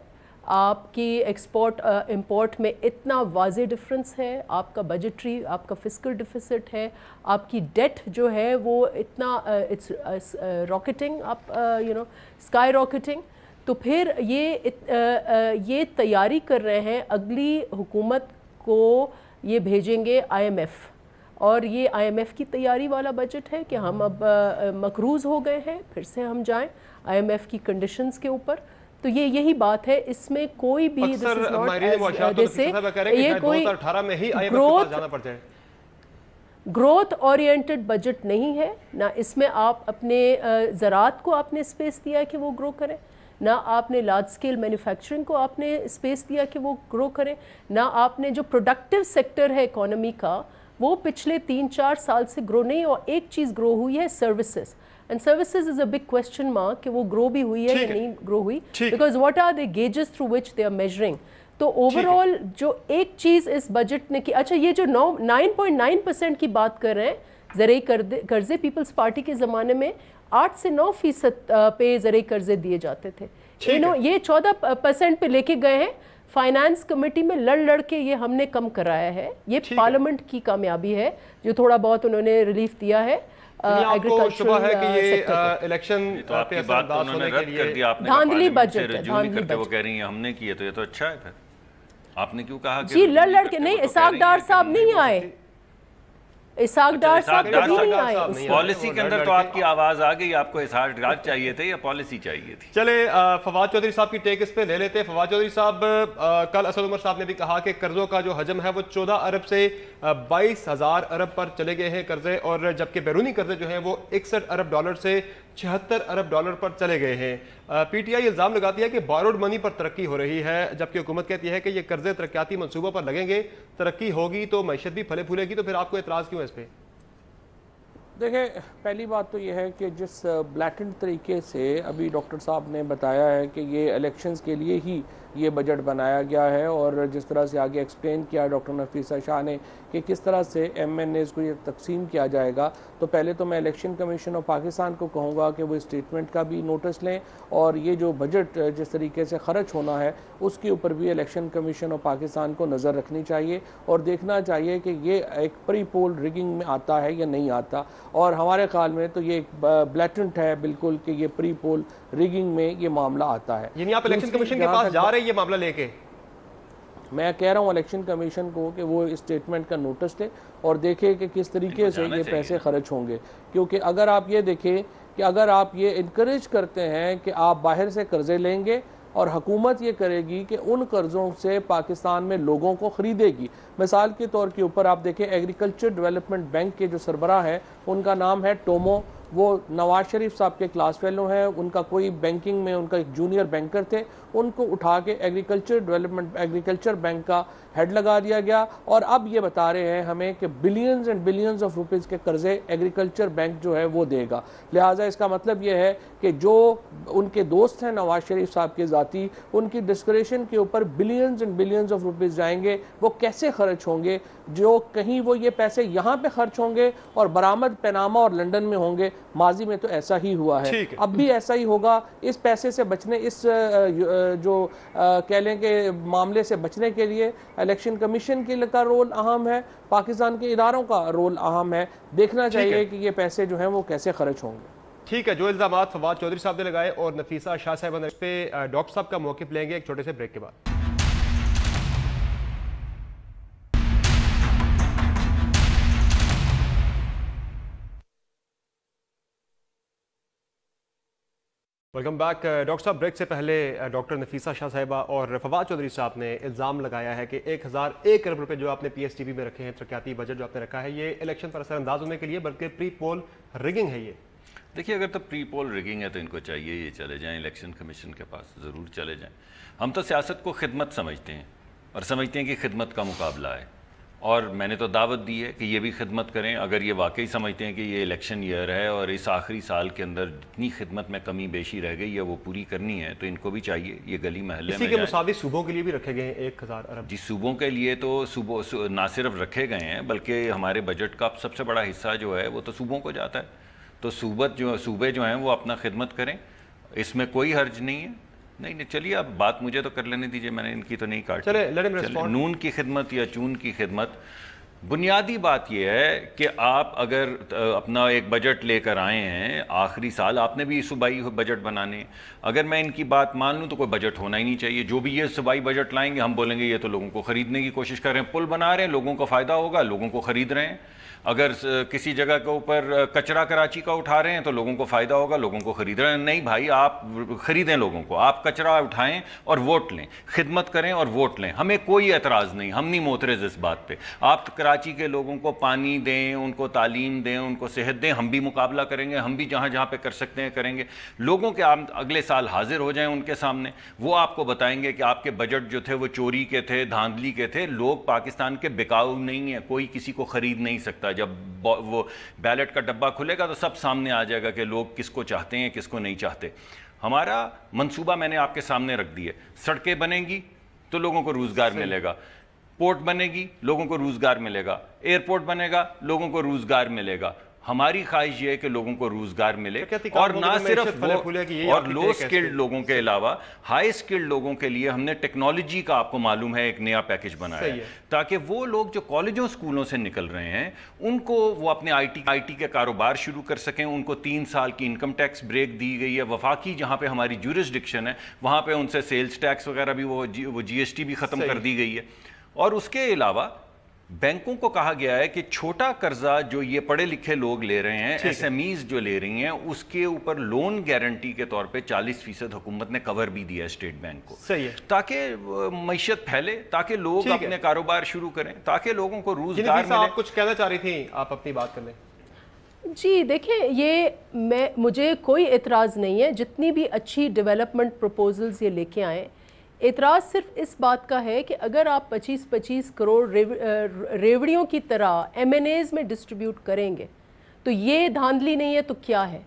آپ کی ایکسپورٹ امپورٹ میں اتنا واضح ڈفرنس ہے, آپ کا بجٹری آپ کا فسکل ڈیفیسٹ ہے, آپ کی ڈیٹ جو ہے وہ اتنا اٹس راکٹنگ آپ اسکائی راکٹنگ. تو پھر یہ تیاری کر رہے ہیں اگلی حکومت کو یہ بھیجیں گے IMF, اور یہ IMF کی تیاری والا بجٹ ہے کہ ہم اب مقروض ہو گئے ہیں, پھر سے ہم جائیں IMF کی کنڈیشنز کے اوپر. تو یہی بات ہے, اس میں کوئی بھی یہ کوئی گروتھ اورینٹڈ بجٹ نہیں ہے. نہ اس میں آپ اپنے زراعت کو آپ نے اسپیس دیا ہے کہ وہ گرو کریں, نہ آپ نے لارج سکیل مینوفیکچرنگ کو آپ نے اسپیس دیا کہ وہ گرو کریں, نہ آپ نے جو پروڈکٹیو سیکٹر ہے اکانومی کا وہ پچھلے 3-4 سال سے گرو نہیں. اور ایک چیز گرو ہوئی ہے services, and services is a big question mark کہ وہ گرو بھی ہوئی ہے یا نہیں گرو ہوئی, because what are the gauges through which they are measuring. تو overall جو ایک چیز اس بجٹ نے کی, اچھا یہ جو 9.9% کی بات کر رہے ہیں زرعی قرضے, پیپلز پارٹی کے زمانے میں 8 سے 9% پہ زرعی قرضے دیے جاتے تھے, یہ 14% پہ لے کے گئے ہیں. فائنانس کمیٹی میں لڑ کے یہ ہم نے کم کرایا ہے. یہ پارلیمنٹ کی کامیابی ہے جو تھوڑا بہت انہوں نے ریلیف دیا ہے. آپ کو شبہ ہے کہ یہ الیکشن پہ اثر انداز ہونے کے لیے دھاندلی بجٹ ہے, وہ کہہ رہی ہیں ہم نے کیے, تو یہ تو اچھا ہے. پھر آپ نے کیوں کہا کہ جی لڑ کے نہیں, اسحاق ڈار صاحب نہیں آئے, اسحاق ڈار صاحب کبھی نہیں آئے. پالیسی کے اندر تو آپ کی آواز آ گئی, آپ کو اسحاق ڈار چاہیے تھے یا پالیسی چاہیے تھی؟ چلے فواد چودھری صاحب کی ٹیک اس پہ لے لیتے. فواد چودھری صاحب, کل اسد عمر صاحب نے بھی کہا کہ قرضوں کا جو حجم ہے وہ 14 ارب سے 22,000 ارب پر چلے گئے ہیں قرضے, اور جبکہ بیرونی قرضے جو ہیں وہ 61 ارب ڈالر سے 76 ارب ڈالر پر چلے گئے ہیں. پی ٹی آئی الزام لگاتی ہے کہ بوروڈ منی پر ترقی ہو رہی ہے, جبکہ حکومت کہتی ہے کہ یہ قرضے ترقیاتی منصوبوں پر لگیں گے, ترقی ہوگی تو معیشت بھی پھلے پھولے گی. تو پھر آپ کو اعتراض کیوں ہے اس پہ؟ دیکھیں پہلی بات تو یہ ہے کہ جس بلیٹنٹ طریقے سے ابھی ڈاکٹر صاحب نے بتایا ہے کہ یہ الیکشنز کے لیے ہی یہ بجٹ بنایا گیا ہے, اور جس طرح سے آگے ایکسپلین کیا ڈاکٹر نفیسہ شاہ نے کہ کس طرح سے MNAs کو یہ تقسیم کیا جائے گا, تو پہلے تو میں الیکشن کمیشن آف پاکستان کو کہوں گا کہ وہ اسٹیٹمنٹ کا بھی نوٹس لیں, اور یہ جو بجٹ جس طریقے سے خرچ ہونا ہے اس کے اوپر بھی الیکشن کمیشن آف پاکستان کو نظر رکھنی چاہیے, اور دیکھنا چاہیے کہ یہ ایک پری پول ریگنگ میں آتا ہے یا نہیں آتا. اور ہمارے خیال میں تو یہ ایک بلیٹنٹ ہے بالکل کہ یہ پری پول ریگنگ میں یہ معاملہ آتا ہے. یعنی آپ الیکشن کمیشن کے پاس جا رہے ہیں یہ معاملہ لے کے؟ میں کہہ رہا ہوں الیکشن کمیشن کو کہ وہ اسٹیٹمنٹ کا نوٹس لے اور دیکھے کہ کس طریقے سے یہ پیسے خرچ ہوں گے. کیونکہ اگر آپ یہ دیکھیں کہ اگر آپ یہ انکریج کرتے ہیں کہ آپ باہر سے قرضے لیں گے اور حکومت یہ کرے گی کہ ان قرضوں سے پاکستان میں لوگوں کو خریدے گی. مثال کے طور کے اوپر آپ دیکھیں ایگریکلچر ڈیولپمنٹ بینک کے جو سربراہ ہیں ان کا نام ہے ٹومو وہ نواز شریف صاحب کے کلاس فیلو ہیں, ان کا کوئی بینکنگ میں ان کا ایک جونیئر بینکر تھے, ان کو اٹھا کے ایگریکلچر بینک کا ہیڈ لگا دیا گیا, اور اب یہ بتا رہے ہیں ہمیں کہ billions and billions of rupees کے قرضے ایگریکلچر بینک جو ہے وہ دے گا. لہٰذا اس کا مطلب یہ ہے کہ جو ان کے دوست ہیں نواز شریف صاحب کے ذاتی, ان کی ڈسکریشن کے اوپر billions and billions of rupees جائیں گے. وہ کیسے خرچ ہوں گے؟ جو کہیں وہ یہ پیسے یہاں پہ خرچ ہوں گے اور برآمد پیناما اور لنڈن میں ہوں گے. ماضی میں تو ایسا ہی ہوا ہے, اب بھی ایسا ہی ہوگا. اس پیسے سے بچنے, اس جو کہہ لیں کہ معاملے سے بچنے کے لیے الیکشن کمیشن کا رول اہم ہے, پاکستان کے اداروں کا رول اہم ہے. دیکھنا چاہیے کہ یہ پیسے جو ہیں وہ کیسے خرچ ہوں گے. ٹھیک ہے, جو الزامات فواد چودھری صاحب نے لگائے اور نفیسہ شاہ صاحبہ نے اس پہ ڈاکٹر صاحب کا موقف لیں گے ایک چھوٹے سے بریک کے بعد. Welcome back. ڈاکٹر صاحب, بریک سے پہلے ڈاکٹر نفیسہ شاہ صاحبہ اور فواد چودھری صاحب نے الزام لگایا ہے کہ 1001 ارب روپے جو آپ نے پی ایس ٹی پی میں رکھے ہیں, ترقیاتی بجٹ جو آپ نے رکھا ہے, یہ الیکشن پر اثر انداز ہونے کے لیے بلکہ پری پول ریگنگ ہے. یہ دیکھیے, اگر تو پری پول ریگنگ ہے تو ان کو چاہیے یہ چلے جائیں الیکشن کمیشن کے پاس, ضرور چلے جائیں. ہم تو سیاست کو خدمت سمجھتے ہیں اور سمجھتے ہیں کہ خدمت کا مقابلہ ہے, اور میں نے تو دعوت دی ہے کہ یہ بھی خدمت کریں. اگر یہ واقعی سمجھتے ہیں کہ یہ الیکشن ایئر ہے اور اس آخری سال کے اندر جتنی خدمت میں کمی بیشی رہ گئی ہے وہ پوری کرنی ہے, تو ان کو بھی چاہیے یہ گلی محلے میں اسی کے مساوی صوبوں کے لیے بھی رکھے گئے ہیں 1000 ارب. جی, صوبوں کے لیے تو نہ صرف رکھے گئے ہیں بلکہ ہمارے بجٹ کا سب سے بڑا حصہ جو ہے وہ تو صوبوں کو جاتا ہے. تو صوبے جو ہیں وہ اپنا خدمت کریں, اس میں کوئی حرج نہیں ہے. نہیں چلیے, اب بات مجھے تو کر لینے دیجئے, میں نے ان کی تو نہیں کاٹی. نون کی خدمت یا چون کی خدمت, بنیادی بات یہ ہے کہ آپ اگر اپنا ایک بجٹ لے کر آئے ہیں آخری سال, آپ نے بھی صوبائی بجٹ بنانے. اگر میں ان کی بات مان لوں تو کوئی بجٹ ہونا ہی نہیں چاہیے. جو بھی یہ صوبائی بجٹ لائیں گے ہم بولیں گے یہ تو لوگوں کو خریدنے کی کوشش کر رہے ہیں, پل بنا رہے ہیں, لوگوں کو فائدہ ہوگا, لوگوں کو خرید رہے ہیں. اگر کسی جگہ کے اوپر کچرا کراچی کا اٹھا رہے ہیں تو لوگوں کو فائدہ ہوگا, لوگوں کو خرید رہے ہیں. نہیں بھائی, آپ خریدیں لوگوں کو, آپ کچرا اٹھائیں اور ووٹ لیں, خدمت کریں اور ووٹ لیں. ہمیں کوئی اعتراض نہیں, ہم نہیں معترض اس بات پہ. آپ کراچی کے لوگوں کو پانی دیں, ان کو تعلیم دیں, ان کو صحت دیں, ہم بھی مقابلہ کریں گے, ہم بھی جہاں جہاں پہ کر سکتے ہیں کریں گے. لوگوں کے آپ اگلے سال حاضر ہو جائیں ان کے سامنے, وہ آپ کو بتائیں گے کہ آپ کے بجٹ جو تھے وہ چوری کے تھے, دھاندلی کے تھے. لوگ پاکستان کے بکاؤ نہیں ہیں, کوئی کسی کو خرید نہیں سکتا. جب وہ بیلٹ کا ڈبہ کھلے گا تو سب سامنے آ جائے گا کہ لوگ کس کو چاہتے ہیں کس کو نہیں چاہتے. ہمارا منصوبہ میں نے آپ کے سامنے رکھ دی ہے. سڑکیں بنیں گی تو لوگوں کو روزگار ملے گا, پورٹ بنے گی لوگوں کو روزگار ملے گا, ایئرپورٹ بنے گا لوگوں کو روزگار ملے گا. ہماری خواہش یہ ہے کہ لوگوں کو روزگار ملے, اور نہ صرف اور لو سکلڈ لوگوں کے علاوہ ہائی سکلڈ لوگوں کے لیے ہم نے ٹیکنالوجی کا, آپ کو معلوم ہے, ایک نیا پیکج بنایا ہے تاکہ وہ لوگ جو کالجوں سکولوں سے نکل رہے ہیں ان کو وہ اپنے آئی ٹی کے کاروبار شروع کر سکیں. ان کو 3 سال کی انکم ٹیکس بریک دی گئی ہے. وفاقی جہاں پہ ہماری جورسڈکشن ہے وہاں پہ ان سے سیلز ٹیکس وغیرہ بھی وہ جی ایس ٹی بھی ختم کر دی گئی ہے. اور اس کے علاوہ بینکوں کو کہا گیا ہے کہ چھوٹا قرضہ جو یہ پڑھے لکھے لوگ لے رہے ہیں, ایس ایم ایز جو لے رہی ہیں, اس کے اوپر لون گارنٹی کے طور پہ 40% حکومت نے کور بھی دیا ہے اسٹیٹ بینک کو, تاکہ معیشت پھیلے, تاکہ لوگ اپنے کاروبار شروع کریں, تاکہ لوگوں کو روزگار ملے. آپ کچھ کہنا چاہ رہی تھیں, آپ اپنی بات کر لیں. جی دیکھیں, مجھے کوئی اعتراض نہیں ہے, جتنی بھی اچھی ڈیولپمنٹ پروپوزلز یہ لے کے آئیں. اعتراض صرف اس بات کا ہے کہ اگر آپ 25 کروڑ ریوڑیوں کی طرح ایم این ایز میں ڈسٹریبیوٹ کریں گے تو یہ دھاندلی نہیں ہے تو کیا ہے.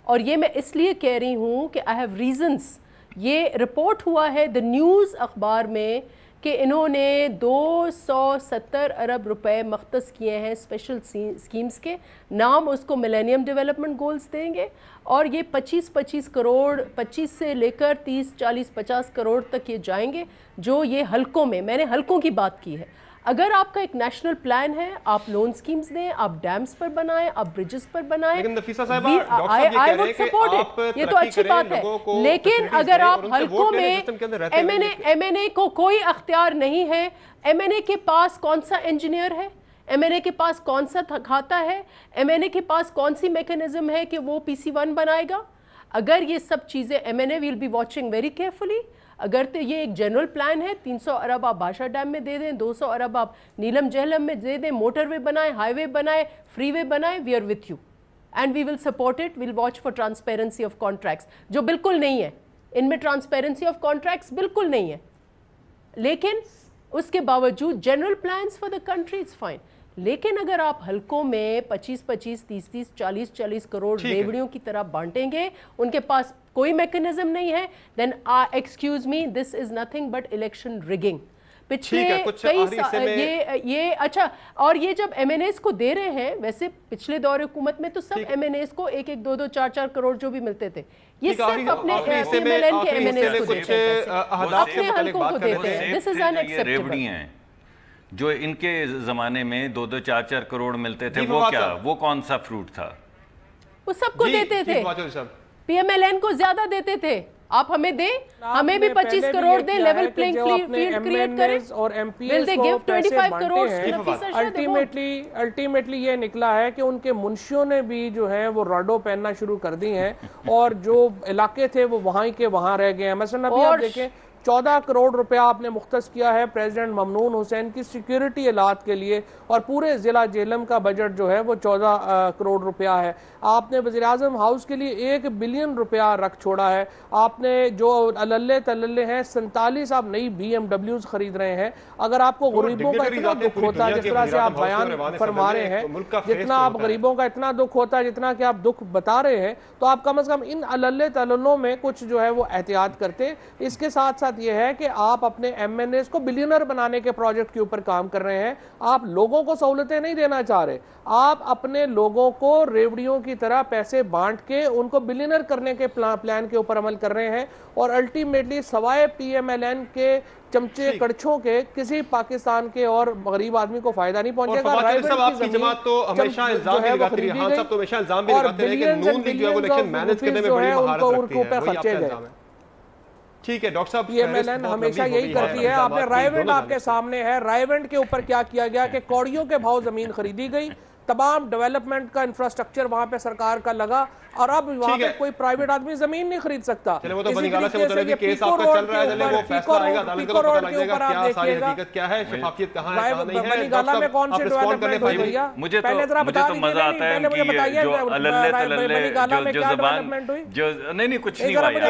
اور یہ میں اس لیے کہہ رہی ہوں کہ آئی ہیو ریزنس. یہ رپورٹ ہوا ہے دا نیوز اخبار میں کہ انہوں نے 270 ارب روپے مختص کیے ہیں اسپیشل اسکیمز کے نام, اس کو ملینیم ڈیولپمنٹ گولز دیں گے, اور یہ 25 کروڑ 25 سے لے کر 30 40 50 کروڑ تک یہ جائیں گے, جو یہ حلقوں میں نے حلقوں کی بات کی ہے. اگر آپ کا ایک نیشنل پلان ہے, آپ لون سکیمز دیں, آپ ڈیمز پر بنائیں, آپ بریجز پر بنائیں, لیکن نفیسہ صاحبہ ڈاکٹر صاحب یہ کہہ رہے ہیں کہ آپ یہ تو اچھی بات ہے, لیکن اگر آپ حلقوں میں ایم این اے کو کوئی اختیار نہیں ہے. ایم این اے کے پاس کون سا انجینئر ہے, ایم این اے کے پاس کون سا کھاتا ہے, ایم این اے کے پاس کون سی میکینزم ہے کہ وہ PC1 بنائے گا. اگر یہ سب چیزیں M N A will be watching very carefully. اگر تو یہ ایک جنرل پلان ہے, 300 ارب آپ بادشاہ ڈیم میں دے دیں, 200 ارب آپ نیلم جہلم میں دے دیں, موٹر وے بنائیں, ہائی وے بنائیں, فری وے بنائیں, we are with you. and we will support it. We'll watch for transparency of contracts, जो बिल्कुल नहीं है इनमें, transparency of contracts बिल्कुल नहीं है, लेकिन उसके बावजूद general plans for the country is fine. लेकिन अगर आप हलकों में 25-25, 30-30, 40-40 करोड़ रेवड़ियों की तरह बांटेंगे, उनके पास कोई मैकेनिज्म नहीं है, then excuse me, this is nothing but election rigging. पिछले कई ये अच्छा, और ये जब एमएनएस को दे रहे हैं, वैसे पिछले दौर हुकूमत में तो सब एमएनएस को 1-1, 2-2, 4-4 करोड़ जो भी मिलते थे, ये सिर्फ अपने पीएमएलएन के एमएनएस को देते हैं, अपने हलकों को देते हैं। This is unacceptable. जो इनके जमाने में 2-2, 4-4 करोड़ मिलते थे, वो क्या, वो कौन सा फ्रूट था? वो सबको देते थे, पीएमएलएन को ज्यादा देते थे। आप हमें दें, हमें भी 25 करोड़ दें, लेवल प्लेइंग फील्ड क्रिएट करें, और MP will they give 25 crore? Ultimately ये निकला है कि उनके मुंशियों ने भी जो है वो रॉडो पहनना शुरू कर दी हैं, और जो इलाके थे वो वहाँ के वहाँ रह गए हैं। मसलन अभी आप देखें 14 करोड़ रुपया आपने मुख्तस किया है प्रेसिडेंट ममनून हुसैन की सिक्योरिटी इलाज के लिए, और पूरे जिला जेलम का बजट जो है वो 14 करोड़ रुपया है। आपने वज़ीर आज़म हाउस के लिए 1 बिलियन रुपया रख छोड़ा है। आपने जो अल्ले तल्ले हैं 47 आप नई BMWs खरीद रहे हैं। अगर आपको गरीबों का इतना दुख होता है, जिस तरह से आप बयान फरमा रहे हैं, जितना आप गरीबों का इतना दुख होता है, जितना कि आप दुख बता रहे हैं, तो आप कम से कम इन अल्ले तल्लों में कुछ जो है वो एहतियात करते। इसके साथ साथ ये है कि आप अपने एमएनएस को बिलियनर बनाने के प्रोजेक्ट के ऊपर काम कर रहे हैं। आप लोगों को सहूलतें नहीं देना चाह रहे, आप अपने लोगों को रेवड़ियों की तरह पैसे बांट के उनको बिलियनर करने के प्लान के ऊपर अमल कर रहे हैं, और अल्टीमेटली सवाए पीएमएलएन के चमचे कड़छों के किसी पाकिस्तान के और गरीब आदमी को फायदा नहीं पहुंचेगा। आपकी जमात तो हमेशा इल्जाम भी लगाती रही, हां साहब तो हमेशा इल्जाम भी लगाते रहे कि नून लीग जो है वो इलेक्शन मैनेज करने में बड़ी महारत रखती है, वही आपका इल्जाम है। ठीक है डॉक्टर साहब, पीएमएलएन हमेशा यही करती है। आपने रायवेंड आपके सामने है, रायवेंड के ऊपर क्या किया गया कि कौड़ियों के भाव जमीन खरीदी गई, तमाम डेवलपमेंट का इंफ्रास्ट्रक्चर वहां पे सरकार का लगा, और अब वहां पे कोई प्राइवेट आदमी जमीन नहीं खरीद सकता। चलिए वो तो बनीगाला से मतलब केस आपका चल रहा है, चलिए वो फैसला आएगा, अदालत को पता लगेगा क्या सारी हकीकत क्या है, शफाफियत कहां है कहां नहीं है। बनीगाला में कौन से डेवलपमेंट हुई भैया? मुझे तो मजा आता है कि जो अल्ले तल्ले जो ज़बान जो नहीं कुछ नहीं हुआ यार,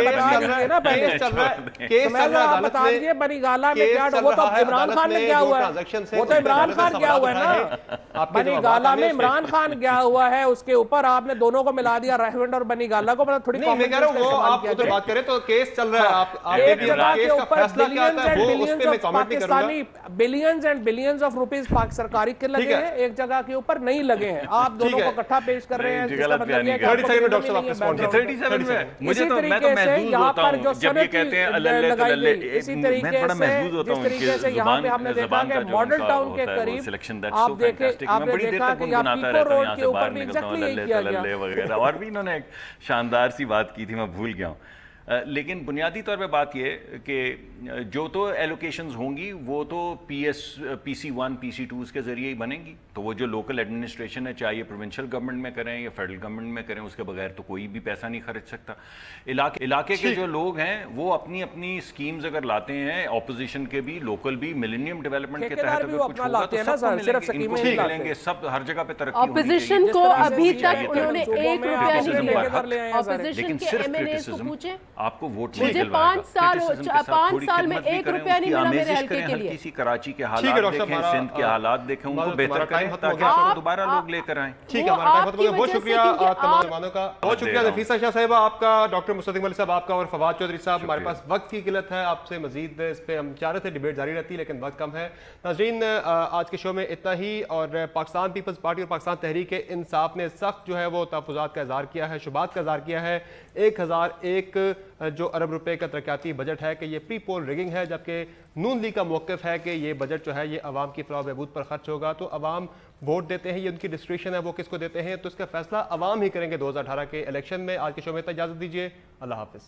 केस चल रहा है, केस चल रहा है बता दीजिए बनीगाला में क्या, वो तो इमरान खान ने क्या हुआ है, वो तो इमरान खान क्या हुआ है ना, बनीगाला में इमरान खान क्या हुआ है, उसके ऊपर आपने दोनों को मिला दिया, रायवेंड और बनीगाला को। मतलब थोड़ी मैं कह रहा हूं वो आप उधर बात करें तो केस चल रहा है, आप एक जगह के ऊपर billions and billions of Pakistani billions and billions of rupees पाक सरकारी के लगे हैं, एक जगह के ऊपर नहीं लगे हैं। आप दोनों को इकट्ठा पेश कर रहे हैं, इसका मतलब ये 37 में डॉक्टर साहब आप रिस्पॉन्ड कीजिए। 37 में मुझे तो मैं तो महसूस होता हूं जब ये कहते हैं अल्ले तल्ले, इसी तरीके से जिस तरीके से यहाँ पे हमने देखा कि मॉडल टाउन के करीब आप देखे, आपने देखा कि पीको रोड के ऊपर भी एग्जैक्टली यही किया गया। और भी इन्होंने एक शानदार सी बात की थी, मैं भूल गया हूँ। लेकिन बुनियादी तौर पे बात ये कि जो तो एलोकेशंस होंगी वो तो PC1 PC2 के ज़रिए ही बनेंगी, तो वो जो लोकल एडमिनिस्ट्रेशन है, चाहे ये प्रोविंशियल गवर्नमेंट में करें या फेडरल गवर्नमेंट में करें, उसके बगैर तो कोई भी पैसा नहीं खर्च सकता। इलाके के जो लोग हैं वो अपनी अपनी स्कीम्स अगर लाते हैं, ऑपोजिशन के भी, लोकल भी, मिलेनियम डेवलपमेंट के तहत अगर कुछ होगा तो सब मिलेंगे, सब हर जगह पे तरक्की होनी चाहिए। ऑपोजिशन को अभी तक उन्होंने 1 रुपया नहीं दिया, ऑपोजिशन के एमएनएस को पूछे, आपको वोट मुझे 5 साल में 1 रुपया नहीं मिला मेरे हल्के के लिए। किसी कराची के हालात देखें, सिंध के हालात देखें, उनको बेहतर करें ताकि आपको दोबारा लोग लेकर आएं। ठीक है, हमारा टाइम खत्म हो गया। बहुत शुक्रिया तमाम मेहमानों का, बहुत शुक्रिया नफीसा शाह साहिबा आपका, डॉक्टर मुस्तफा मलिक साहब आपका, और फवाद चौधरी साहब। हमारे पास वक्त की किल्लत है, आपसे मजीद इस पे हम चाह रहे थे डिबेट जारी रहती, लेकिन वक्त कम है। नाज़रीन आज के शो में इतना ही, और पाकिस्तान पीपल्स पार्टी और पाकिस्तान तहरीक इंसाफ ने सख्त जो है वो तहफ़्फ़ुज़ात का इज़हार किया है, शुबात का इज़हार किया है। 1001 जो अरब रुपए का तरक्याती बजट है कि ये प्री पोल रिगिंग है, जबकि नून लीग का मौक़िफ़ है कि ये बजट जो है ये अवाम की फलाह बहबूद पर खर्च होगा। तो अवाम वोट देते हैं, ये उनकी डिस्क्रिप्शन है वो किसको देते हैं, तो इसका फैसला अवाम ही करेंगे 2018 के इलेक्शन में। आज के शो में इजाज़त दीजिए, अल्लाह हाफ़िज़।